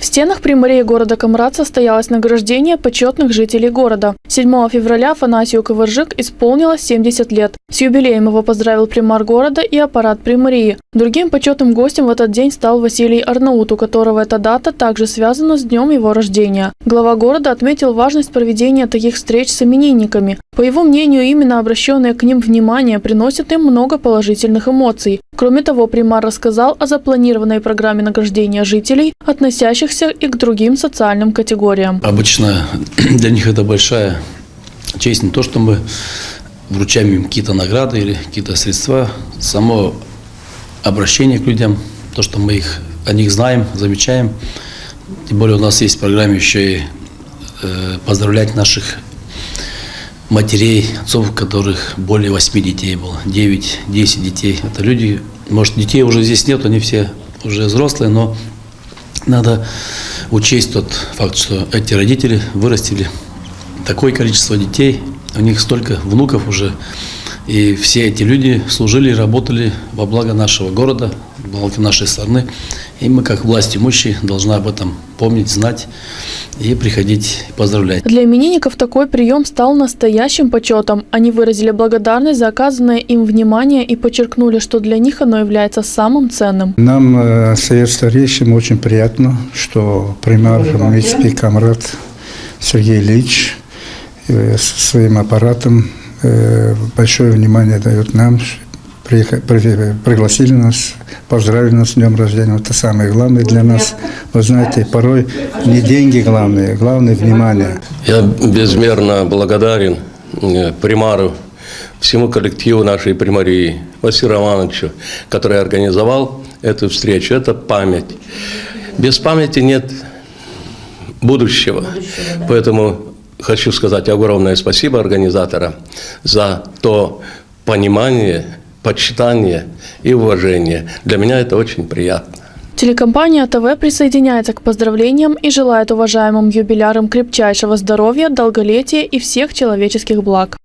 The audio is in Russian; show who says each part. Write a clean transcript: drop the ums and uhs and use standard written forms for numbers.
Speaker 1: В стенах примарии города Камрад состоялось награждение почетных жителей города. 7 февраля Афанасию Кавыржик исполнилось 70 лет. С юбилеем его поздравил примар города и аппарат примарии. Другим почетным гостем в этот день стал Василий Арнаут, у которого эта дата также связана с днем его рождения. Глава города отметил важность проведения таких встреч с именинниками. По его мнению, именно обращенное к ним внимание приносит им много положительных эмоций. Кроме того, примар рассказал о запланированной программе награждения жителей, относящихся и к другим социальным категориям.
Speaker 2: Обычно для них это большая честь, не то, что мы вручаем им какие-то награды или какие-то средства, само обращение к людям, то, что мы о них знаем, замечаем. Тем более у нас есть в программе еще и поздравлять наших матерей, отцов, у которых более 8 детей было, 9-10 детей. Это люди, может, детей уже здесь нет, они все уже взрослые, но надо учесть тот факт, что эти родители вырастили такое количество детей, у них столько внуков уже, и все эти люди служили и работали во благо нашего города, во благо нашей страны. И мы, как власть имущие, должны об этом помнить, знать и приходить поздравлять.
Speaker 1: Для именинников такой прием стал настоящим почетом. Они выразили благодарность за оказанное им внимание и подчеркнули, что для них оно является самым ценным.
Speaker 3: Нам, Совет старейшим, очень приятно, что примар муниципальный Камрад Сергей Ильич своим аппаратом большое внимание дает нам, пригласили нас, поздравили нас с днем рождения. Это самое главное для нас. Вы знаете, порой не деньги главное, главное внимание.
Speaker 4: Я безмерно благодарен примару, всему коллективу нашей примарии, Василию Романовичу, который организовал эту встречу. Это память. Без памяти нет будущего. Поэтому хочу сказать огромное спасибо организаторам за то понимание, почитание и уважение. Для меня это очень приятно.
Speaker 1: Телекомпания ТВ присоединяется к поздравлениям и желает уважаемым юбилярам крепчайшего здоровья, долголетия и всех человеческих благ.